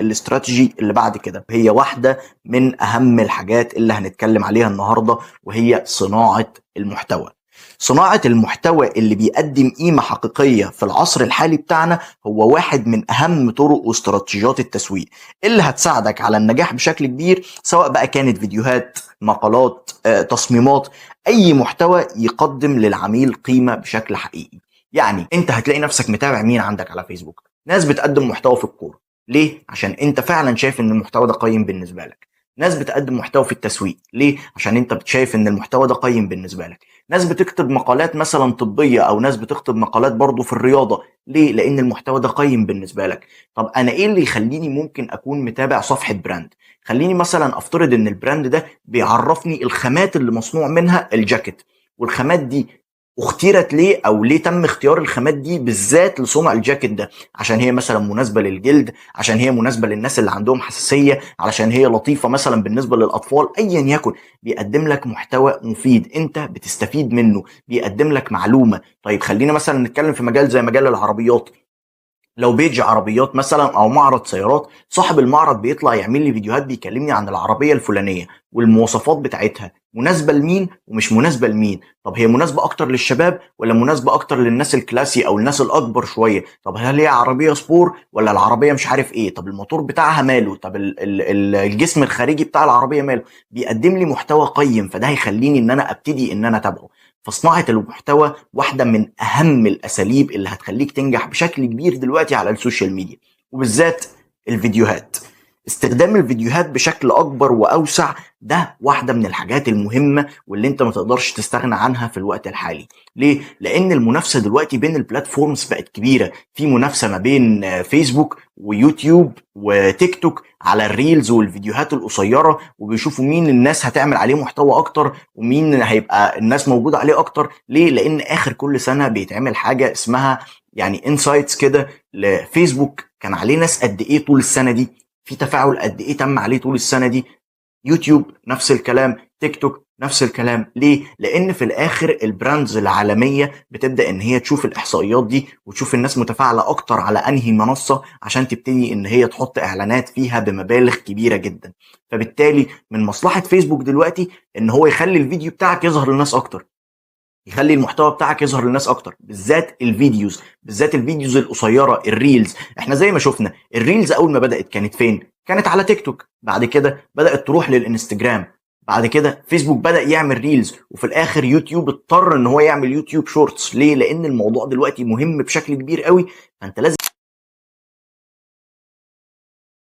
الاستراتيجي اللي بعد كده، هي واحدة من اهم الحاجات اللي هنتكلم عليها النهاردة، وهي صناعة المحتوى. صناعة المحتوى اللي بيقدم قيمة حقيقية في العصر الحالي بتاعنا هو واحد من أهم طرق واستراتيجيات التسويق اللي هتساعدك على النجاح بشكل كبير، سواء بقى كانت فيديوهات، مقالات، تصميمات، أي محتوى يقدم للعميل قيمة بشكل حقيقي. يعني أنت هتلاقي نفسك متابع مين عندك على فيسبوك؟ ناس بتقدم محتوى في الكورة. ليه؟ عشان أنت فعلا شايف إن المحتوى ده قيم بالنسبة لك. ناس بتقدم محتوى في التسويق. ليه؟ عشان انت شايف ان المحتوى ده قيم بالنسبه لك. ناس بتكتب مقالات مثلا طبيه، او ناس بتكتب مقالات برضو في الرياضه. ليه؟ لان المحتوى ده قيم بالنسبه لك. طب انا ايه اللي يخليني ممكن اكون متابع صفحه براند؟ خليني مثلا افترض ان البراند ده بيعرفني الخامات اللي مصنوع منها الجاكيت، والخامات دي اختيرت ليه، او ليه تم اختيار الخامات دي بالذات لصنع الجاكيت ده؟ عشان هي مثلا مناسبه للجلد، عشان هي مناسبه للناس اللي عندهم حساسيه، علشان هي لطيفه مثلا بالنسبه للاطفال، ايا يكن. بيقدم لك محتوى مفيد انت بتستفيد منه، بيقدم لك معلومه. طيب خلينا مثلا نتكلم في مجال زي مجال العربيات. لو بيج عربيات مثلا او معرض سيارات، صاحب المعرض بيطلع يعمل لي فيديوهات بيكلمني عن العربيه الفلانيه والمواصفات بتاعتها، مناسبه لمين ومش مناسبه لمين. طب هي مناسبه اكتر للشباب ولا مناسبه اكتر للناس الكلاسي او الناس الاكبر شويه؟ طب هل هي عربيه سبور ولا العربيه مش عارف ايه؟ طب الموتور بتاعها ماله؟ طب الجسم الخارجي بتاع العربيه ماله؟ بيقدم لي محتوى قيم، فده هيخليني ان انا ابتدي ان انا اتابعه. فصناعة المحتوى واحدة من أهم الأساليب اللي هتخليك تنجح بشكل كبير دلوقتي على السوشيال ميديا، وبالذات الفيديوهات. استخدام الفيديوهات بشكل أكبر وأوسع ده واحدة من الحاجات المهمة واللي انت ما تقدرش تستغنى عنها في الوقت الحالي. ليه؟ لأن المنافسة دلوقتي بين البلاتفورمز بقت كبيرة. في منافسة ما بين فيسبوك ويوتيوب وتيك توك على الريلز والفيديوهات القصيرة، وبيشوفوا مين الناس هتعمل عليه محتوى أكتر ومين هيبقى الناس موجودة عليه أكتر. ليه؟ لأن آخر كل سنة بيتعمل حاجة اسمها يعني انسايتس كده لفيسبوك، كان عليه ناس قد إيه طول السنة دي، في تفاعل قد إيه تم عليه طول السنة دي. يوتيوب نفس الكلام، تيك توك نفس الكلام. ليه؟ لان في الاخر البراندز العالميه بتبدا ان هي تشوف الاحصائيات دي وتشوف الناس متفاعله اكتر على انهي منصه، عشان تبتدي ان هي تحط اعلانات فيها بمبالغ كبيره جدا. فبالتالي من مصلحه فيسبوك دلوقتي ان هو يخلي الفيديو بتاعك يظهر للناس اكتر، يخلي المحتوى بتاعك يظهر للناس اكتر، بالذات الفيديوز، بالذات الفيديوز القصيره، الريلز. احنا زي ما شفنا الريلز اول ما بدات كانت فين؟ كانت على تيك توك، بعد كده بدات تروح للانستجرام، بعد كده فيسبوك بدا يعمل ريلز، وفي الاخر يوتيوب اضطر ان هو يعمل يوتيوب شورتس. ليه؟ لان الموضوع دلوقتي مهم بشكل كبير قوي، فانت لازم